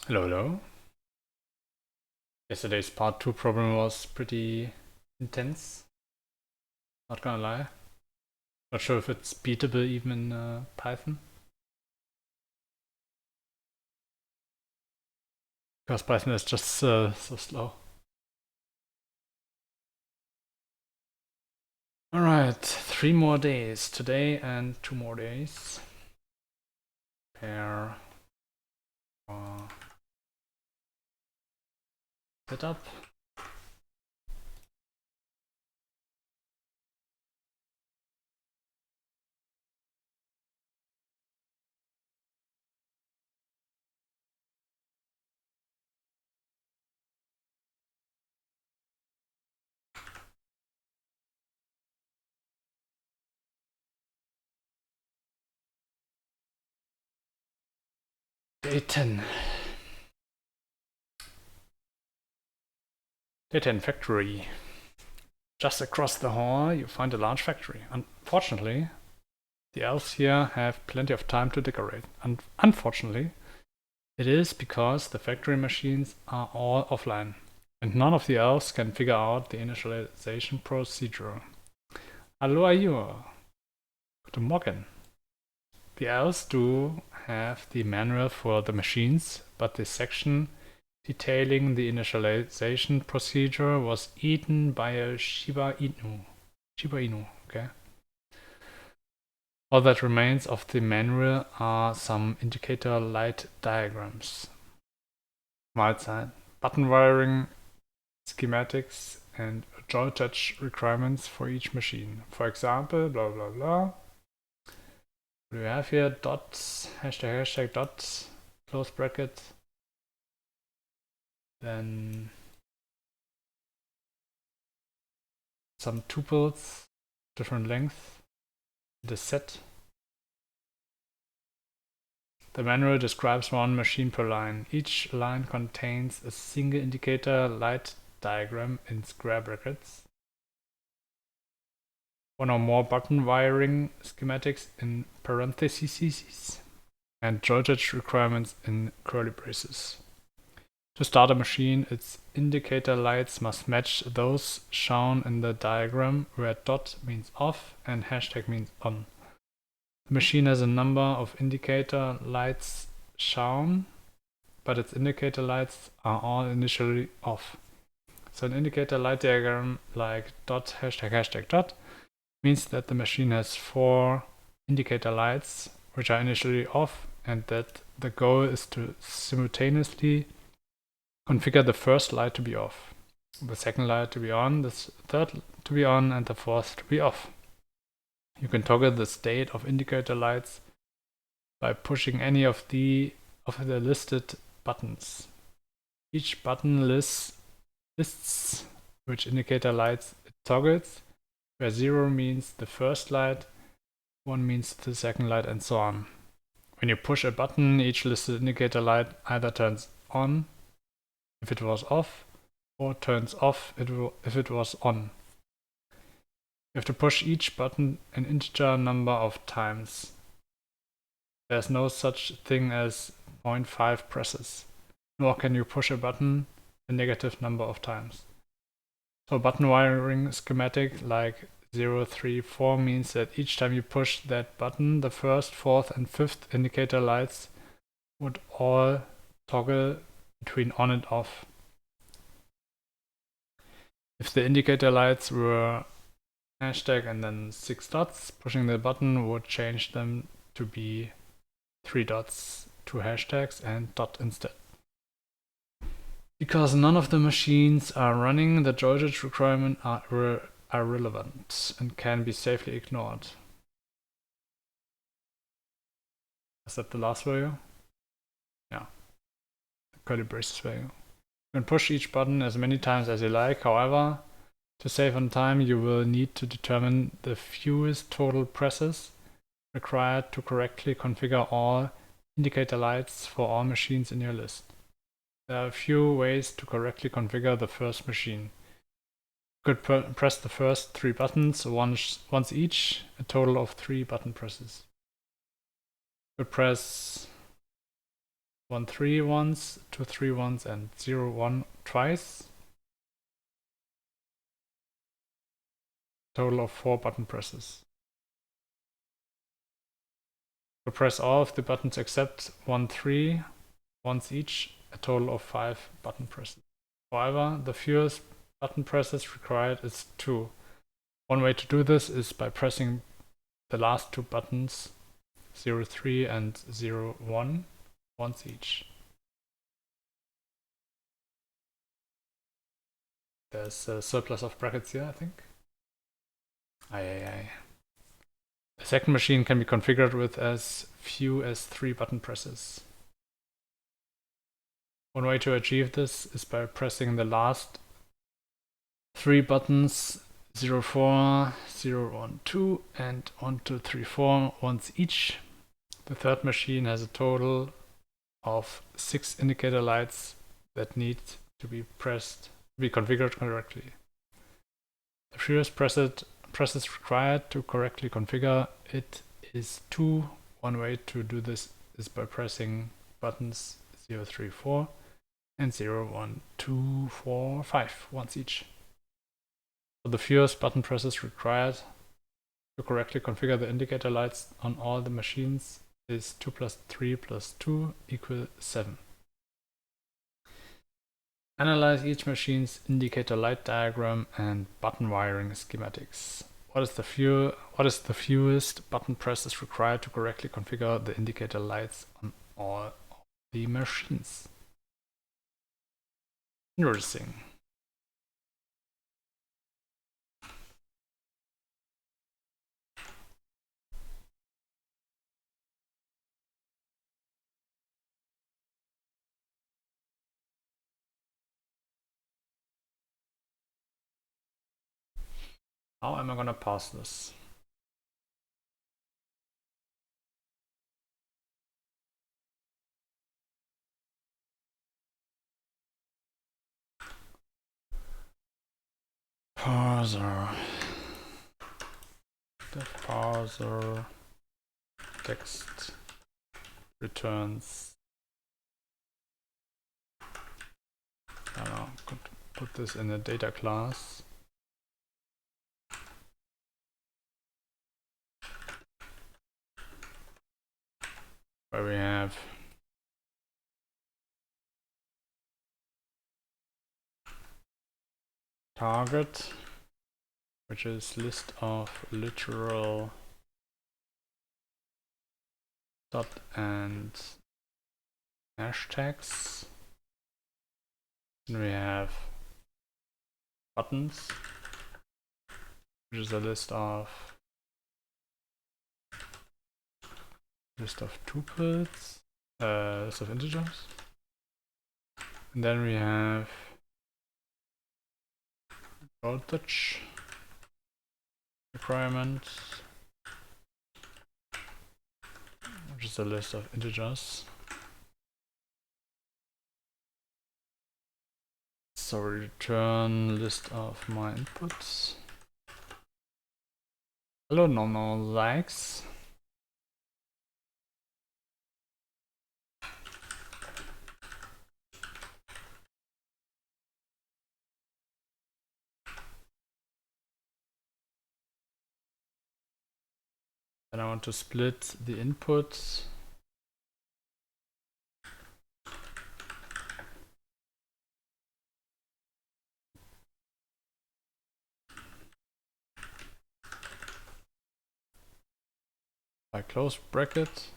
Hello, hello. Yesterday's part 2 problem was pretty intense, not gonna lie. Not sure if it's beatable even in Python. Because Python is just so slow. Alright, 3 more days. Today and 2 more days. Pair setup. Day 10. Day 10 factory. Just across the hall you find a large factory. Unfortunately, the elves here have plenty of time to decorate. And unfortunately, it is because the factory machines are all offline, and none of the elves can figure out the initialization procedure. Hallo you. Guten Morgen. The elves do have the manual for the machines, but the section detailing the initialization procedure was eaten by a Shiba Inu. Shiba Inu, okay. All that remains of the manual are some indicator light diagrams. Mahlzeit. Button wiring, schematics, and joy touch requirements for each machine. For example, blah blah blah. What do we have here? Dots, hashtag dots, close bracket. Then some tuples, different length. The set. The manual describes one machine per line. Each line contains a single indicator light diagram in square brackets. One or more button wiring schematics in parentheses, and voltage requirements in curly braces. To start a machine, its indicator lights must match those shown in the diagram, where dot means off and hashtag means on. The machine has a number of indicator lights shown, but its indicator lights are all initially off. So an indicator light diagram like dot, hashtag dot means that the machine has 4 indicator lights which are initially off, and that the goal is to simultaneously configure the first light to be off, the second light to be on, the third to be on, and the fourth to be off. You can toggle the state of indicator lights by pushing any of the listed buttons. Each button lists which indicator lights it toggles, where 0 means the first light, 1 means the second light, and so on. When you push a button, each listed indicator light either turns on if it was off, or turns off if it was on. You have to push each button an integer number of times. There's no such thing as 0.5 presses, nor can you push a button a negative number of times. So a button wiring schematic like 0, 3, 4 means that each time you push that button, the first, fourth, and fifth indicator lights would all toggle between on and off. If the indicator lights were hashtag and then 6 dots, pushing the button would change them to be 3 dots, 2 hashtags, and dot instead. Because none of the machines are running, the voltage requirements are irrelevant and can be safely ignored. Is that the last value? Yeah. The curly braces value. You can push each button as many times as you like. However, to save on time, you will need to determine the fewest total presses required to correctly configure all indicator lights for all machines in your list. There are a few ways to correctly configure the first machine. You could press the first 3 buttons once each, a total of 3 button presses. You could press 1 3 once, 2 3 once, and 0 1 twice. Total of 4 button presses. So press all of the buttons except 1 3 once each, a total of 5 button presses. However, the fewest button presses required is 2. One way to do this is by pressing the last 2 buttons 0 3 and 0 1 once each. There's a surplus of brackets here, I think. Aye. The second machine can be configured with as few as 3 button presses. One way to achieve this is by pressing the last 3 buttons 0 4, 0 1 2 and 1 2 3 4 once each. The third machine has a total of 6 indicator lights that need to be configured correctly. The fewest presses required to correctly configure it is 2. One way to do this is by pressing buttons 0 3 4 and 0 1 2 4 5 once each. So the fewest button presses required to correctly configure the indicator lights on all the machines is 2 plus 3 plus 2 equals 7. Analyze each machine's indicator light diagram and button wiring schematics. What is the fewest button presses required to correctly configure the indicator lights on all the machines? Interesting. How am I gonna pass this? Parser. Dev parser text returns. I don't know, could put this in a data class. Where we have target, which is list of literal dot and hashtags. And we have buttons, which is a list of tuples, list of integers. And then we have voltage requirement, which is a list of integers. So return list of my inputs. Hello, normal likes. Then I want to split the input by close bracket.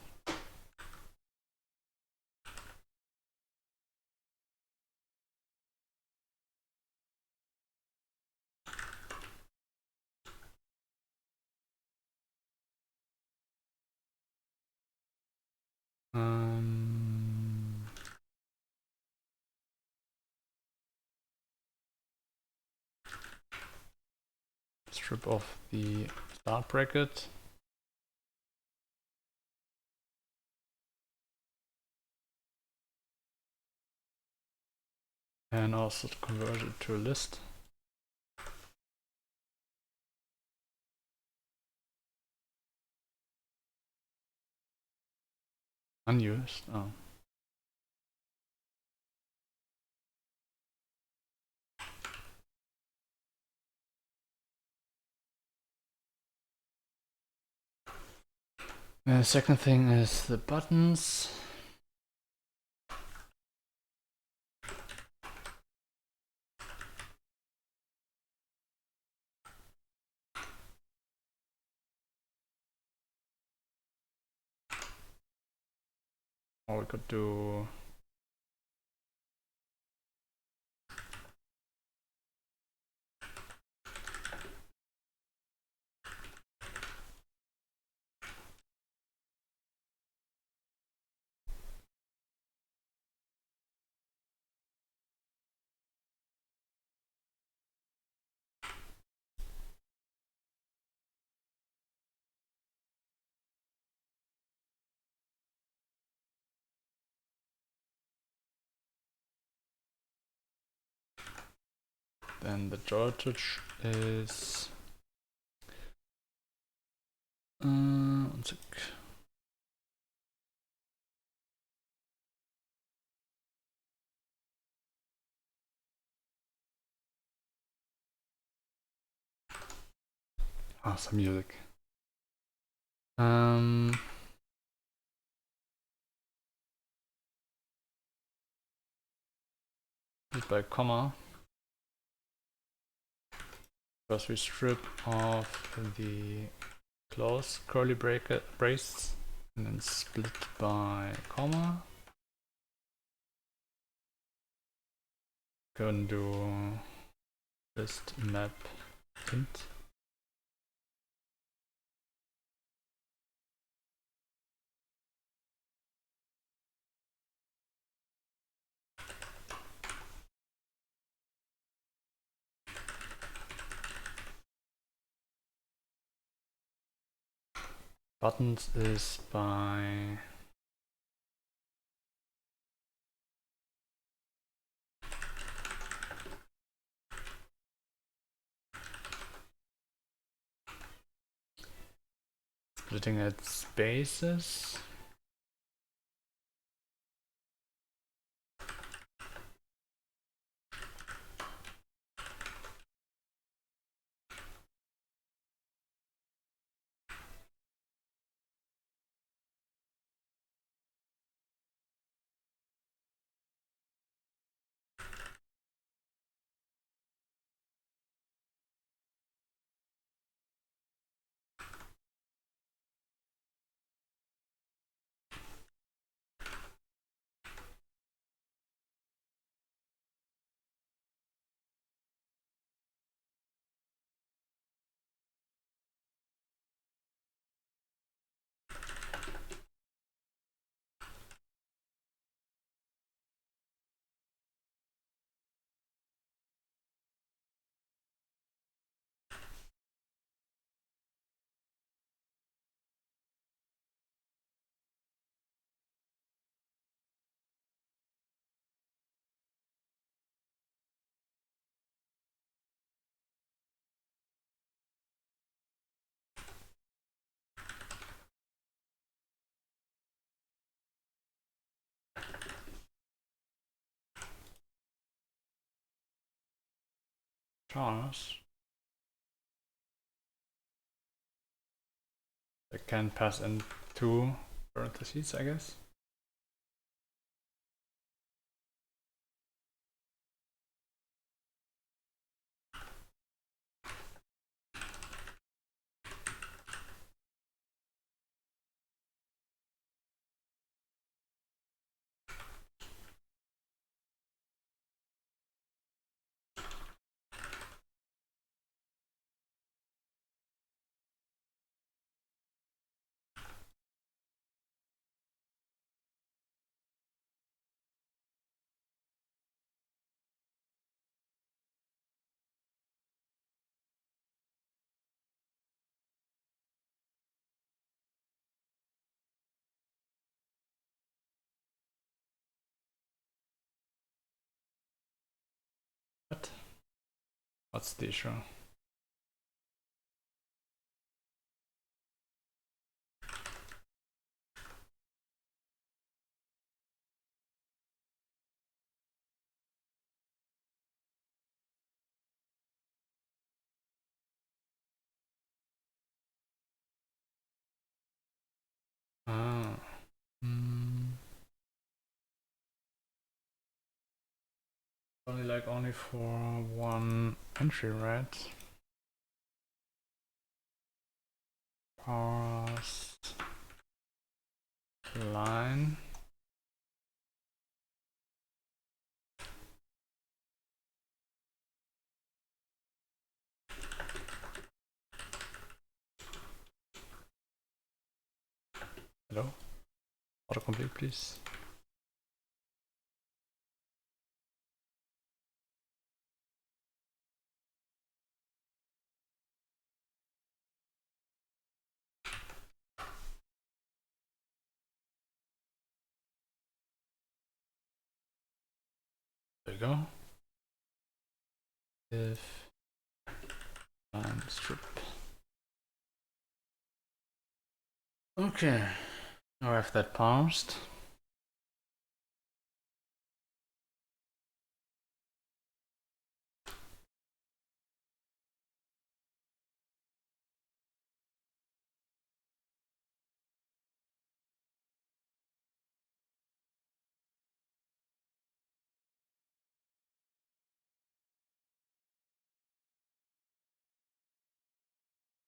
Strip off the start bracket. And also to convert it to a list. Unused. Oh. The second thing is the buttons. Or we could do then the dosage is one sec. Some music. By comma. First we strip off the close curly brace and then split by comma. Go and do list map int. Buttons is by splitting its spaces. Chars that can pass into parentheses, I guess. What? What's the issue? Ah. Only for one entry, right? Parse line. Hello? Autocomplete, please. There you go. If line strip. Okay, now I have that parsed.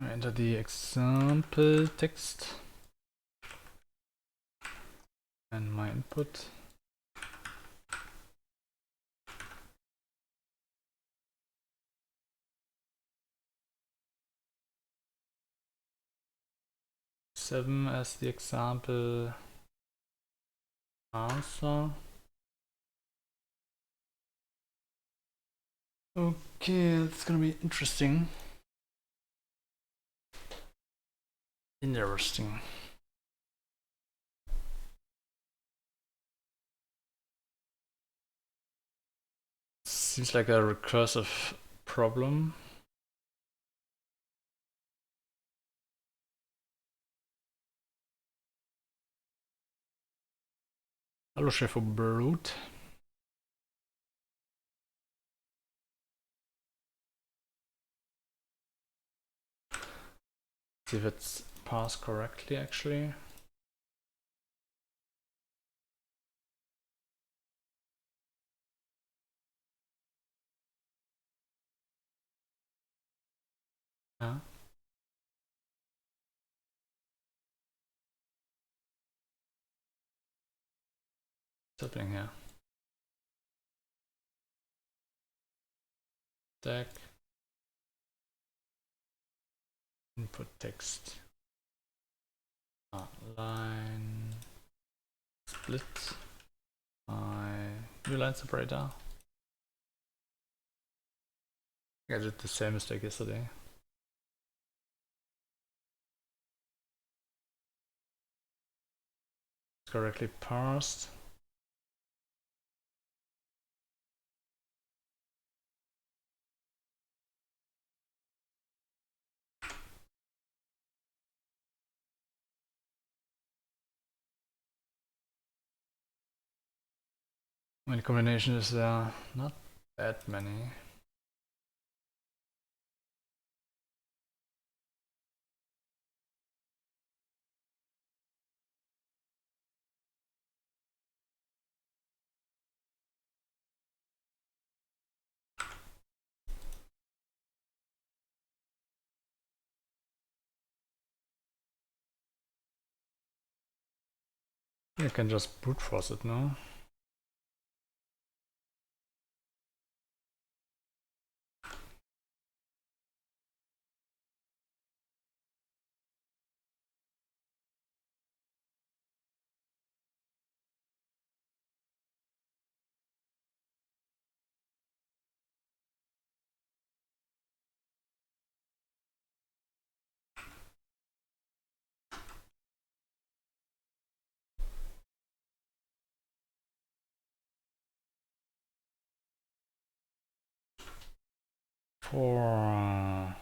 I enter the example text and my input. Seven as the example answer. Okay, it's gonna be interesting. Interesting. Seems like a recursive problem. Hallo Chef Brute. See if it's parsed correctly actually. Yeah. What's happening here? Stack. Input text. Line. Split. My new line separator. I did the same mistake yesterday. It's correctly parsed. Many combinations is there? Not that many. You can just brute force it now. For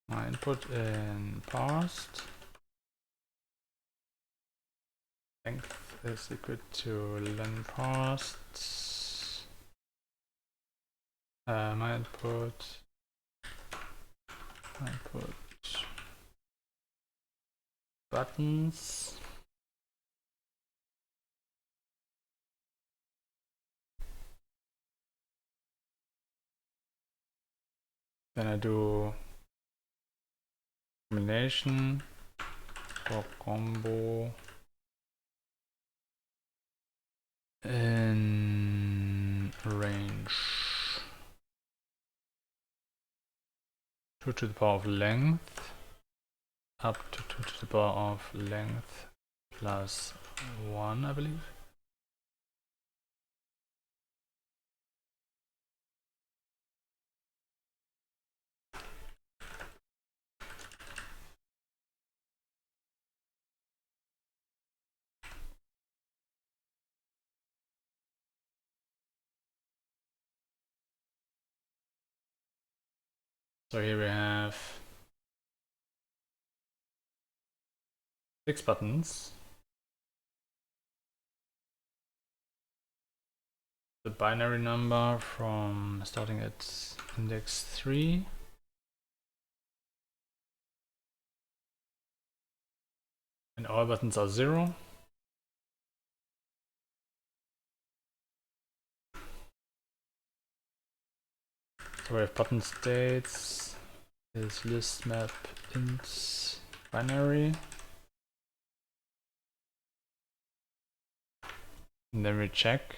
my input in parsed, length is equal to len parsed. My input buttons. Then I do combination for combo in range 2 to the power of length up to 2 to the power of length plus 1, I believe. So here we have 6 buttons. The binary number from starting at index 3. And all buttons are 0. So we have button states is list map int binary. And then we check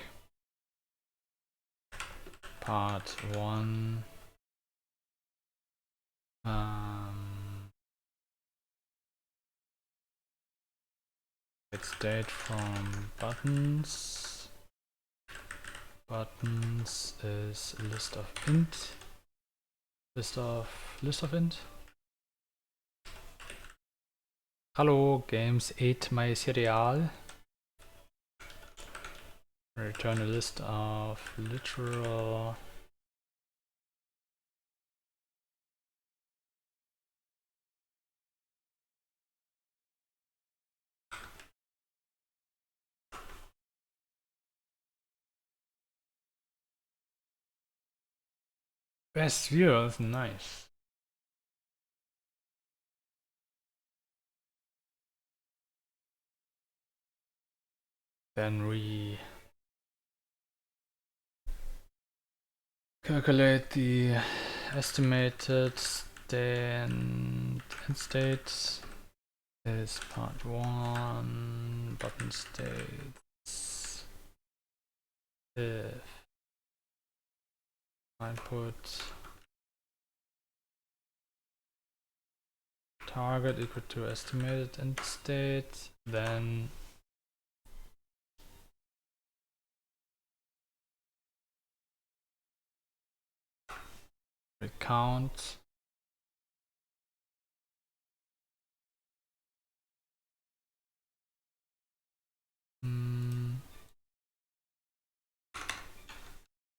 part 1 get state from buttons. Buttons is list of int. List of int. Hello, games ate my cereal. Return a list of literal best viewers. Nice. Then we calculate the estimated end state is part 1 button states if input target equal to estimated end state, then we count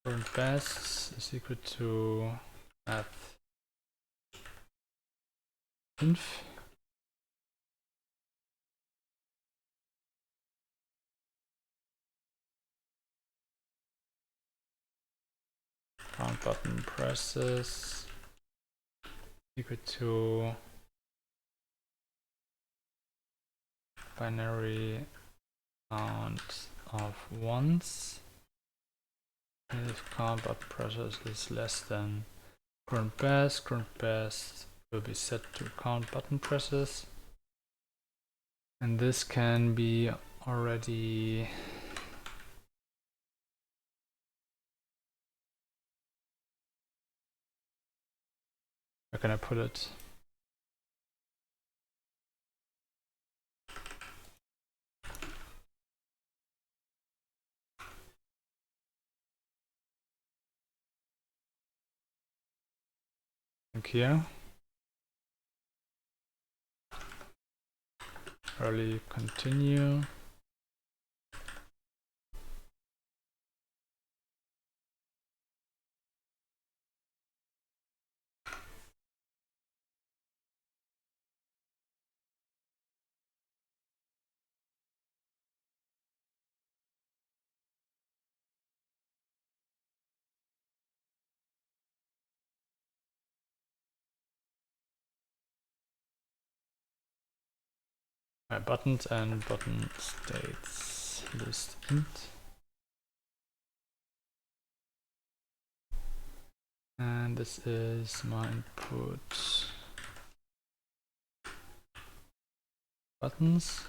current best is equal to math inf count button presses equal to binary count of ones if count button presses is less than current best will be set to count button presses, and this can be already where can I put it? Here early continue My buttons and button states list int. And this is my input buttons.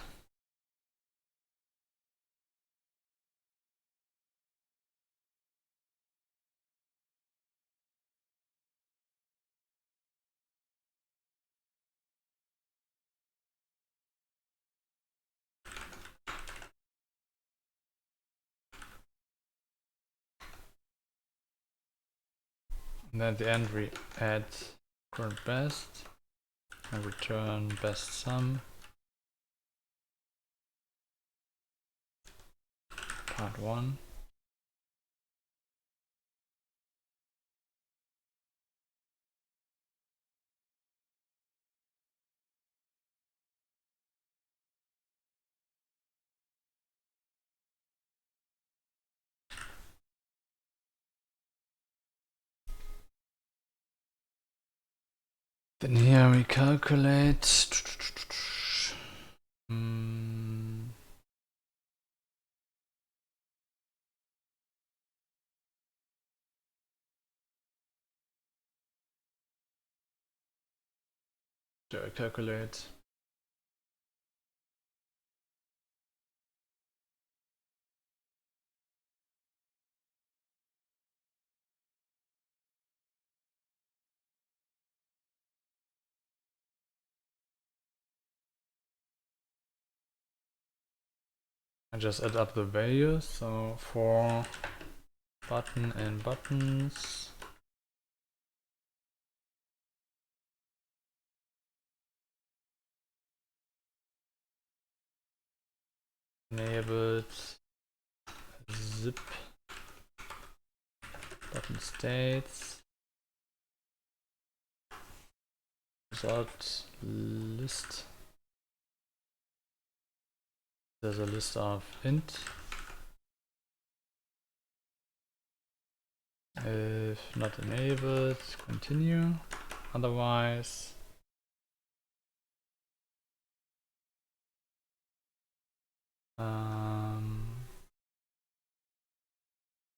And then at the end we add current best and return best sum. Part 1. Then here we calculate. Do I calculate? I just add up the values. So for button and buttons, enabled zip button states result list. There's a list of int. If not enabled, continue. Otherwise,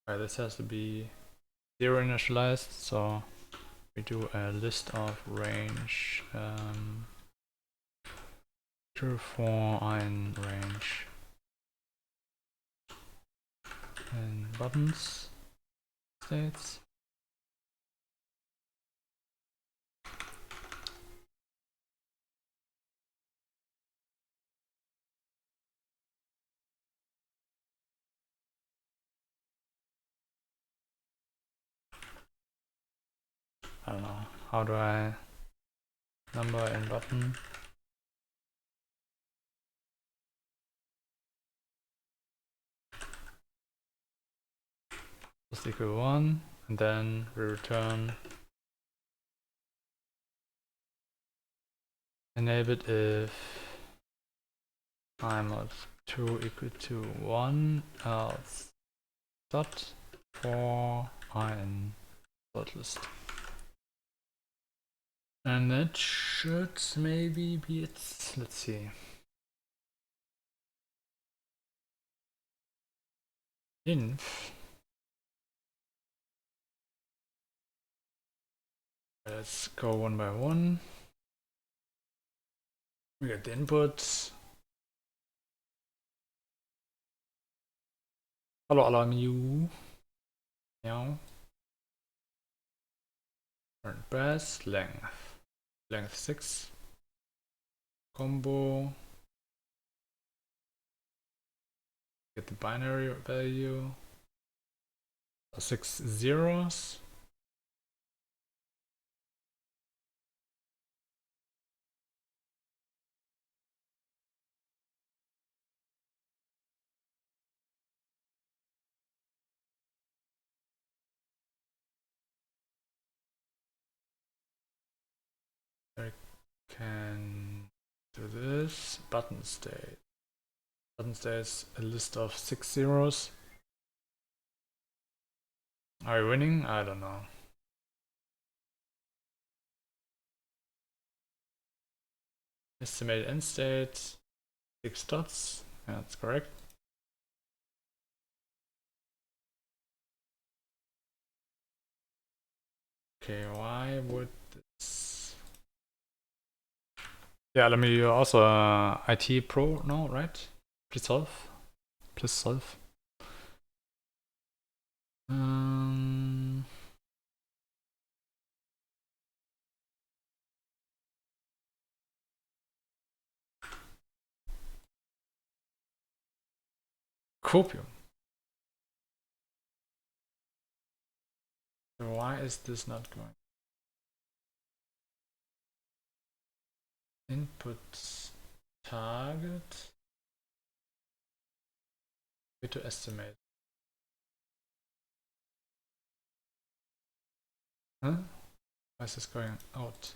this has to be 0 initialized, so we do a list of range 0, 4 in range and buttons states. I don't know, how do I number in button? Plus equal 1, and then we return enabled if I'm of 2 equal to 1, else dot for I in sort list. And that should maybe be it. Let's see. Inf. Let's go one by one. We got the inputs. Hello, alarm you. Meow. Current best length. Length 6. Combo. Get the binary value. 6 zeros. I can do this. Button state. Button state is a list of 6 zeros. Are we winning? I don't know. Estimate end state. 6 dots. Yeah, that's correct. Okay, why would this... Yeah, let me also IT Pro now, right? Please solve. Please solve. Copium. So why is this not going? Input target. Way to estimate. Huh? Why is this going out?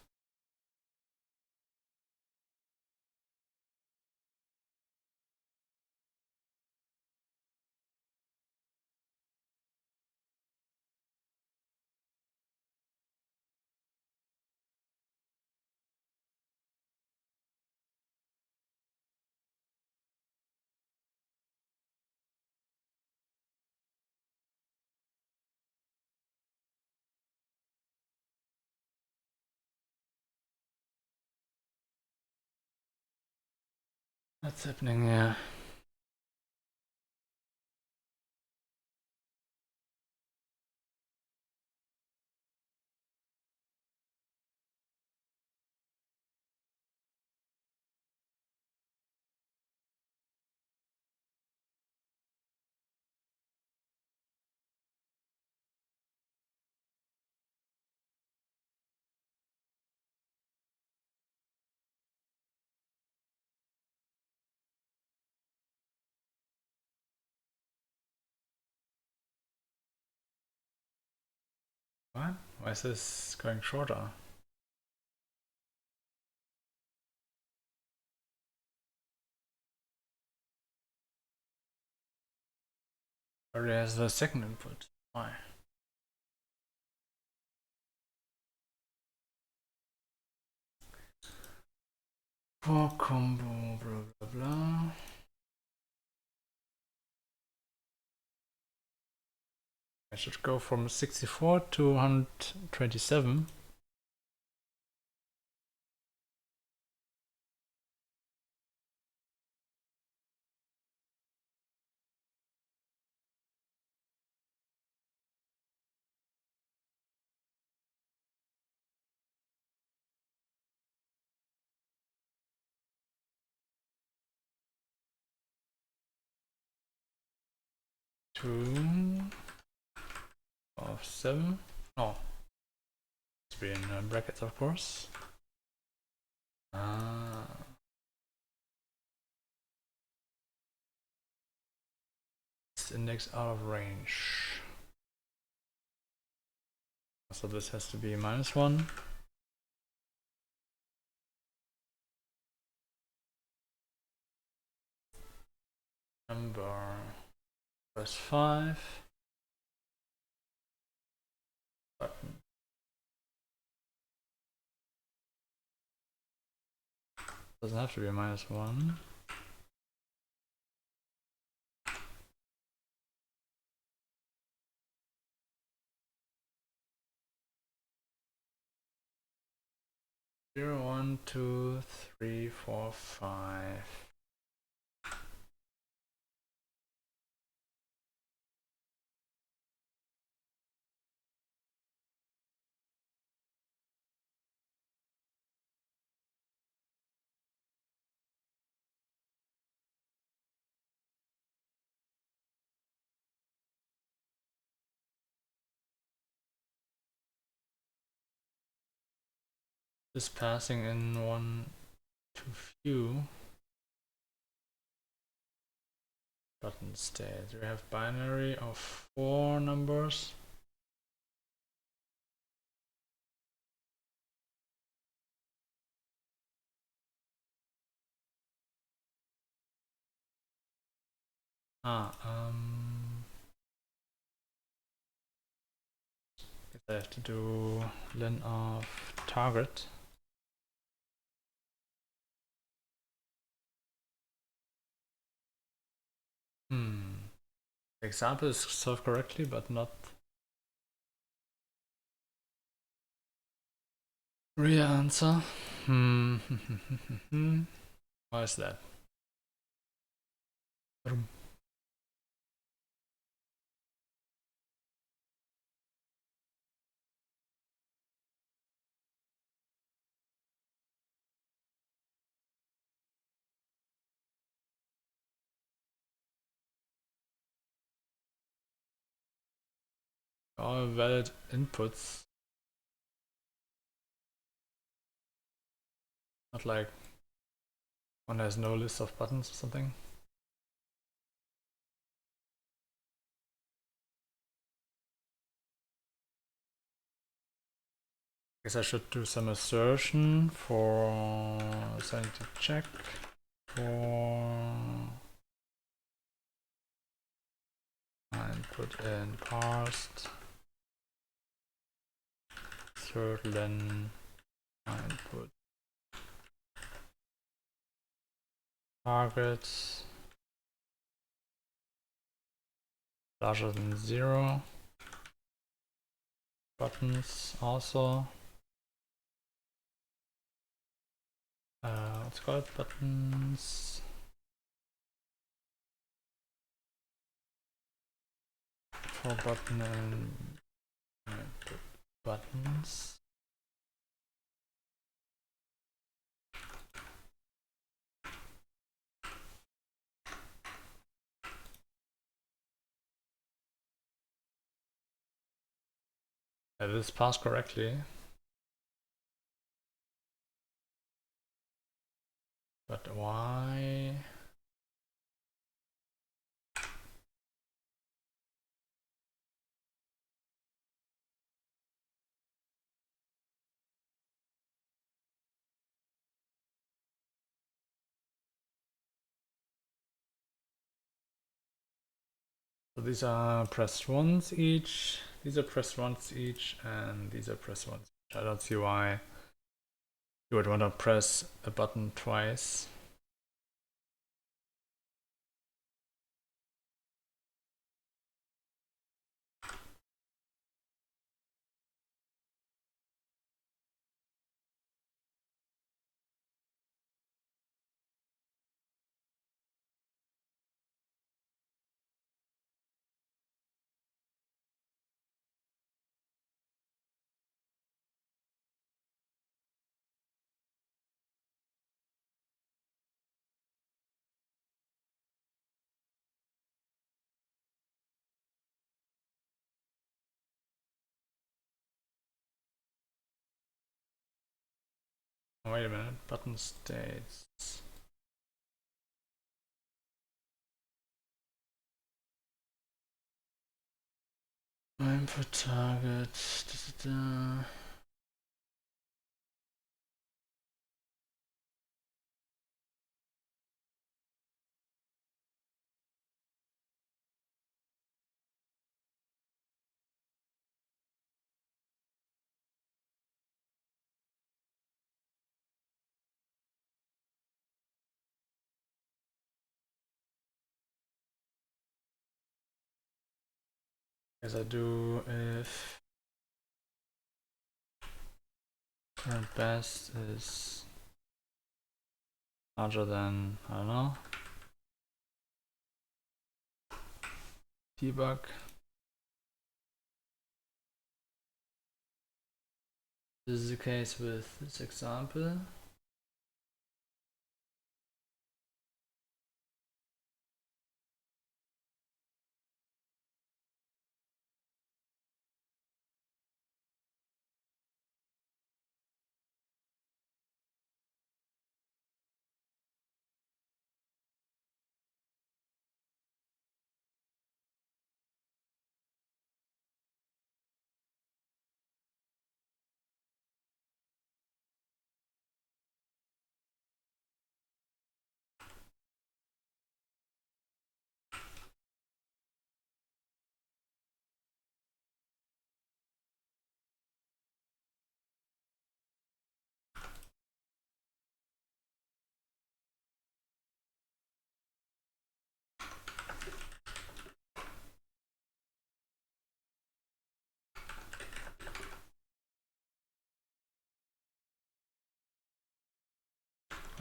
What's happening here? What? Why is this going shorter? Already has the second input. Why? For combo, blah blah blah. I should go from 64 to 127. Two of 7. Oh, it's be in brackets, of course. It's index out of range. So this has to be -1. Number +5. Button. Doesn't have to be -1. Zero, 1, 2, 3, 4, 5. Is passing in one to few. Button state. We have binary of 4 numbers. Guess I have to do len of target. The example is solved correctly, but not real answer. Why is that? All valid inputs. Not like one has no list of buttons or something. I guess I should do some assertion for sanity check for and put in parsed certain input targets larger than 0. Buttons also. What's called buttons. For button and buttons. This passed correctly. But why? So these are pressed once each, these are pressed once each, and these are pressed once each. I don't see why you would want to press a button twice. Wait a minute, button states. Input target. As I do if current best is larger than, I don't know, debug. This is the case with this example.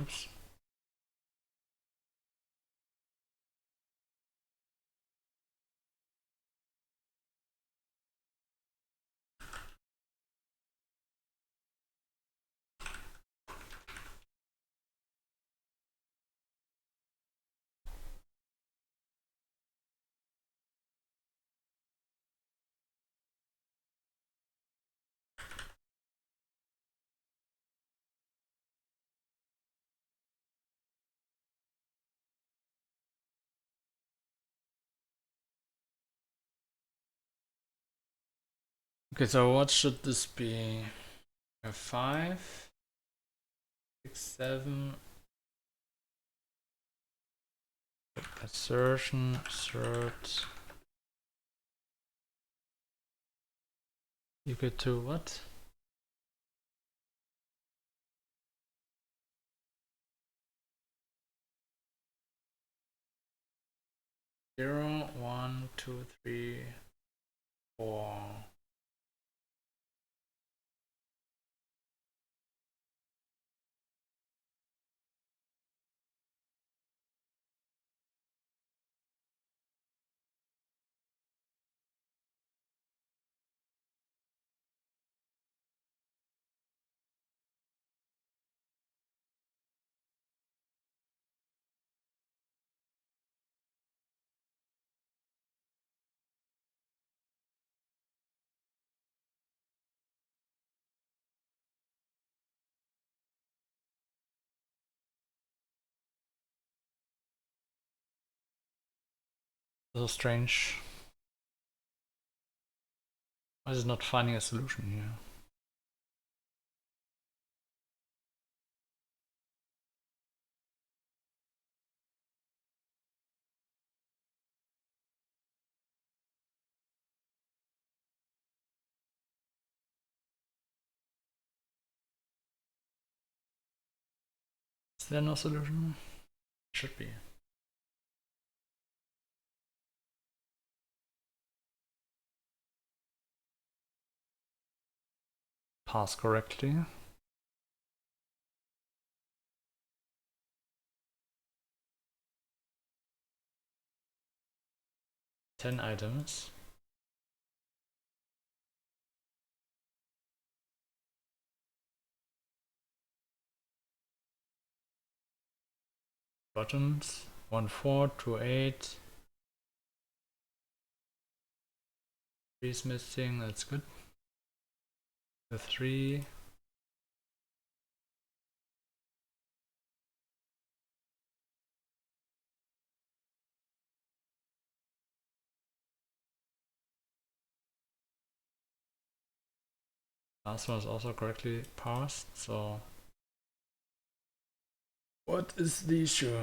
Oops. Okay, so what should this be? A 5, 6, 7. Assertion, assert. Equal to what? Zero, 1, 2, 3, 4. So strange. Why is it not finding a solution here? Is there no solution? Should be. Pass correctly. Ten items. Bottoms. 1, 4, 2, 8. 3 is missing, that's good. The 3. Last one is also correctly parsed, so what is the issue?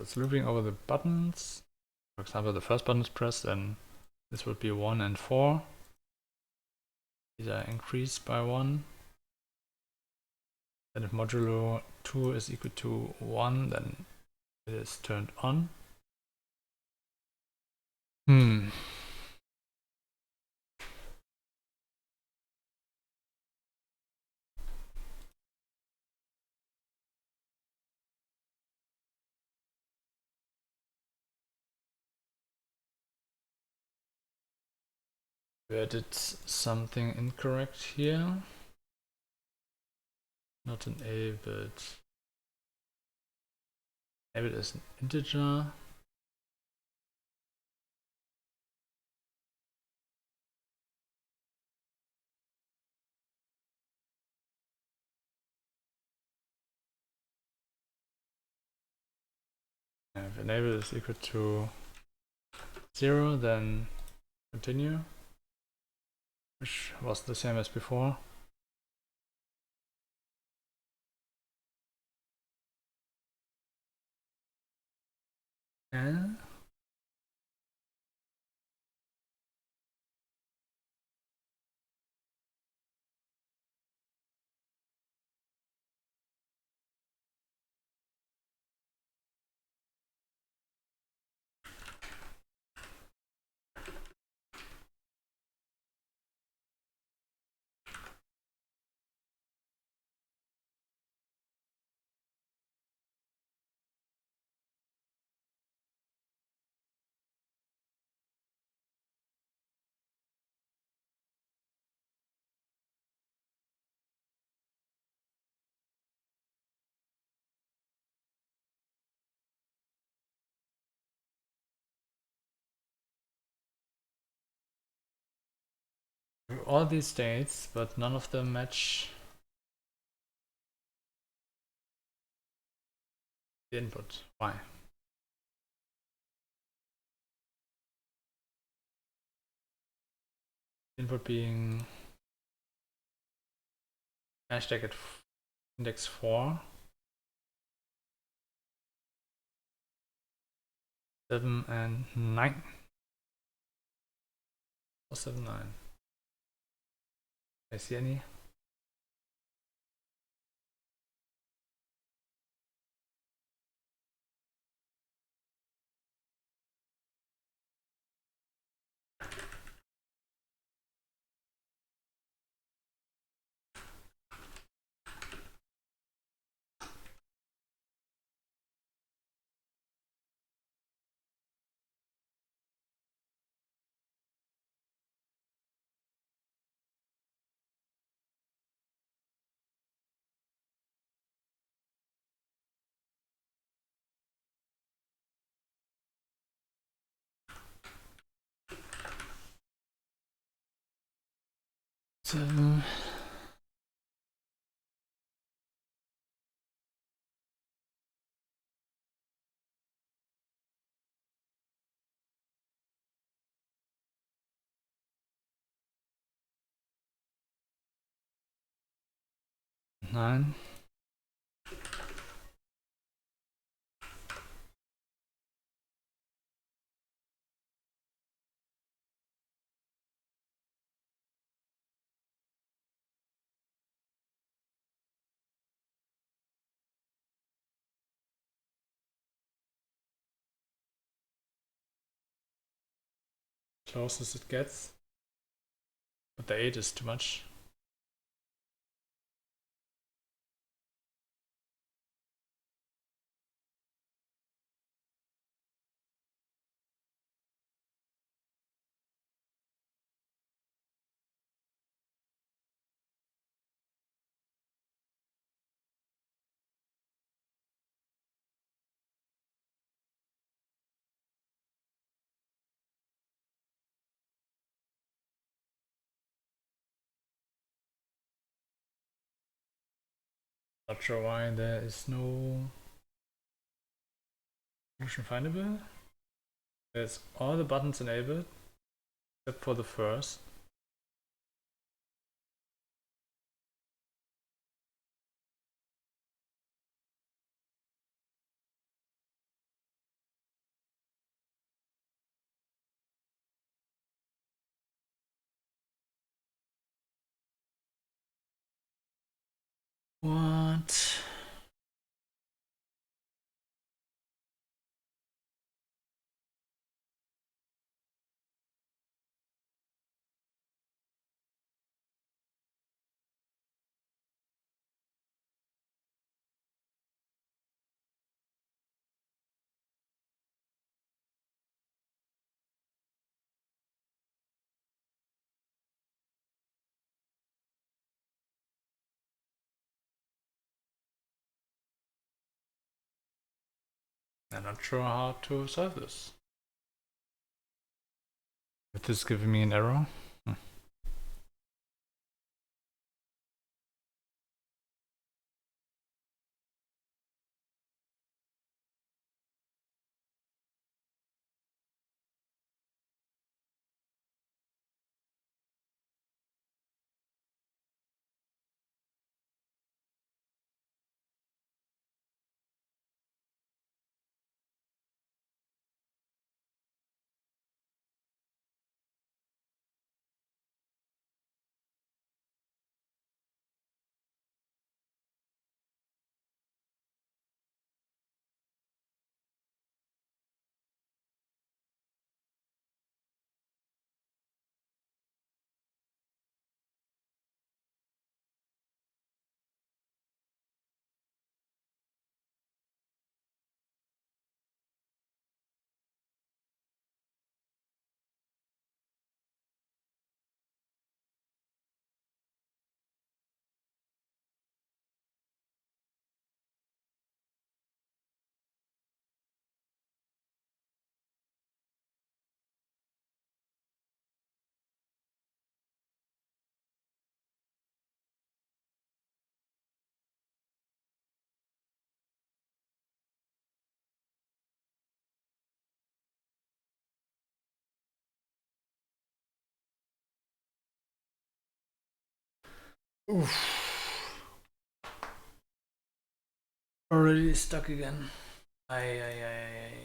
It's looping over the buttons. For example, the first button is pressed, and this would be 1 and 4. These are increased by 1. Then if modulo 2 is equal to 1, then it is turned on. We did something incorrect here. Not an a, but maybe it is an integer. If enable is equal to 0, then continue, which was the same as before. And all these states, but none of them match the input. Why? Input being hashtag at index 4, 7 and 9. 4, 7, 9. I see any? Seven. Nine. Closest it gets. But the 8 is too much. Not sure why there is no solution findable. There's all the buttons enabled except for the first. What? I'm not sure how to solve this. Is this giving me an error? Oof. Already stuck again. Ay.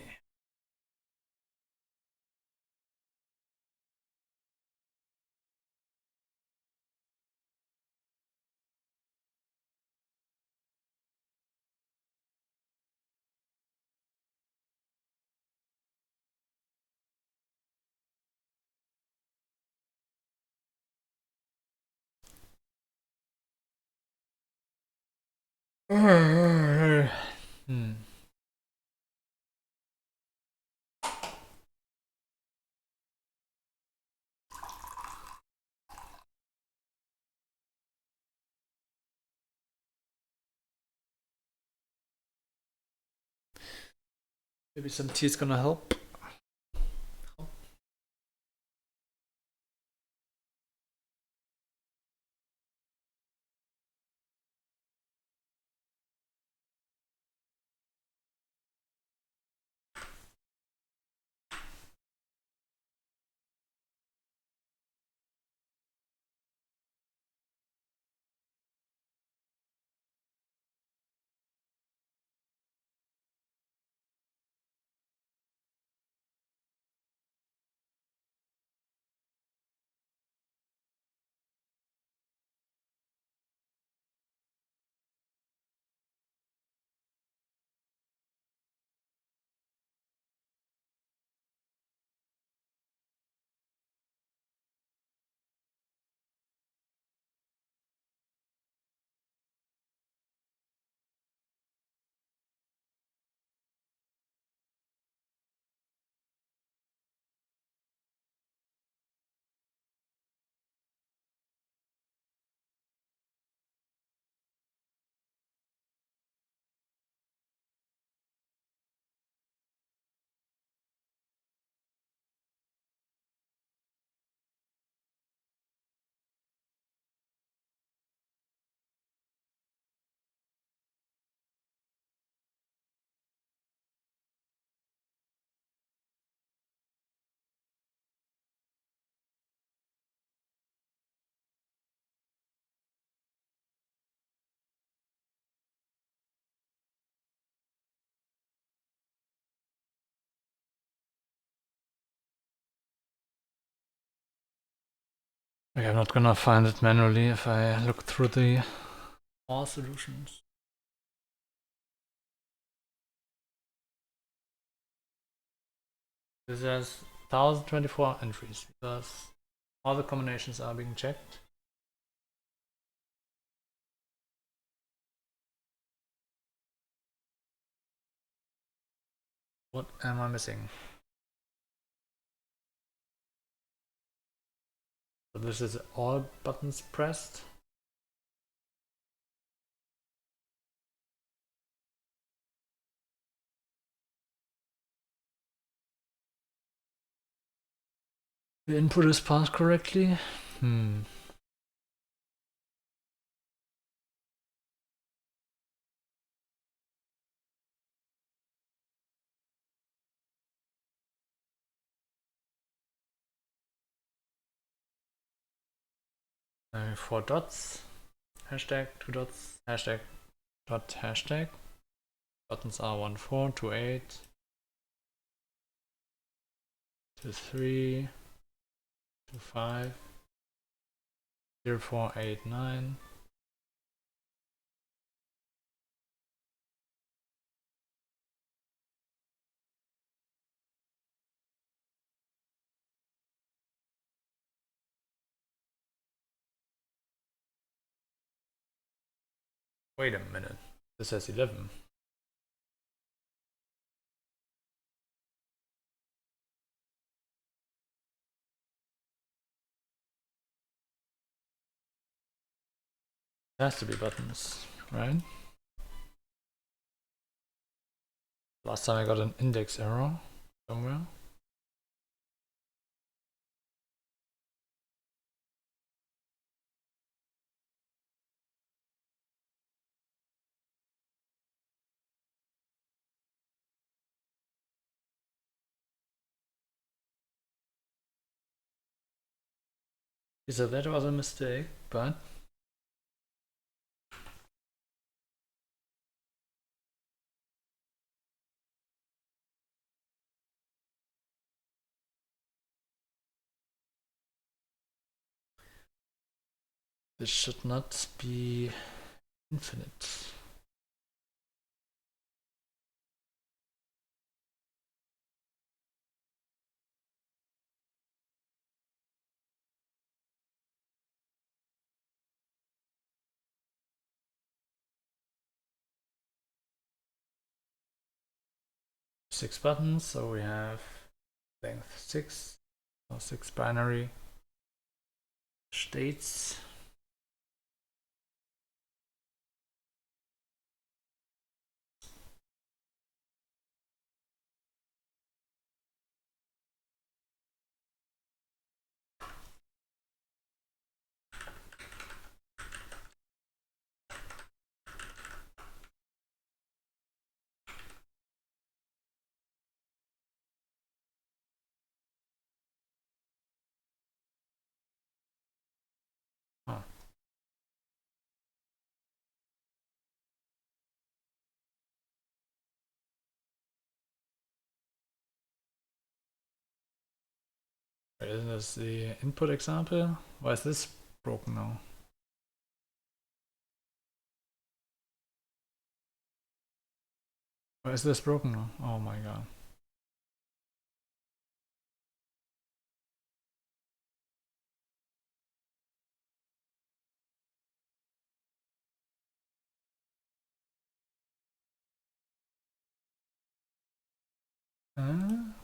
Hmm. Maybe some tea is gonna help. Okay, I'm not gonna find it manually if I look through the all solutions. This has 1024 entries because all the combinations are being checked. What am I missing? So this is all buttons pressed. The input is passed correctly. Hmm. Four dots. Hashtag, two dots. Hashtag, dot, hashtag. Buttons are 14, 28, 23, 25, 0489. Wait a minute. This has 11. It has to be buttons, right? Last time I got an index error somewhere. So that was a mistake, but This should not be infinite. Six buttons, so we have length 6 or 6 binary states. Oh. Wait, isn't this the input example? Why is this broken now? Why is this broken now? Oh my god. Uh?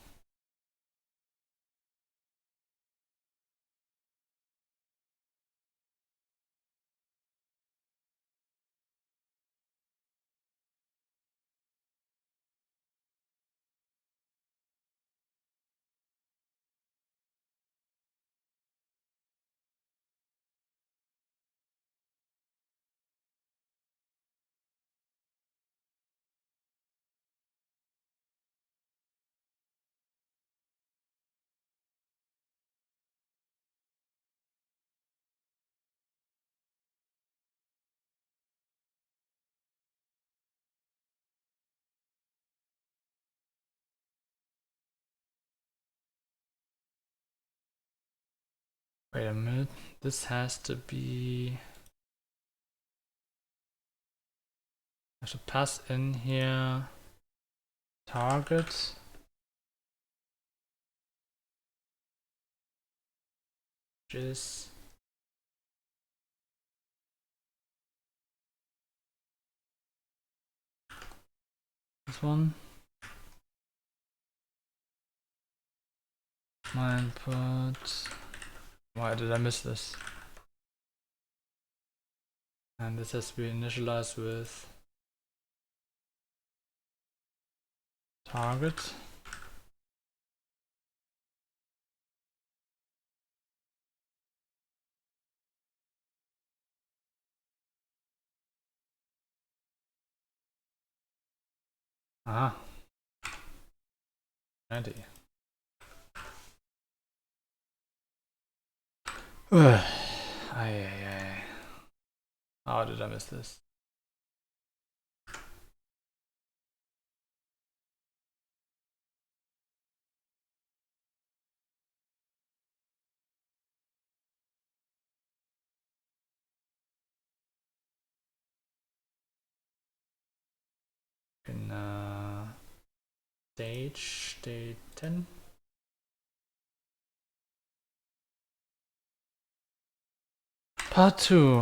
Wait a minute. This has to be. I should pass in here target. Which is this one. My input. Why did I miss this? And this has to be initialized with target. Ah. Ready. Ay. How did I miss this? In stage 10. Part 2.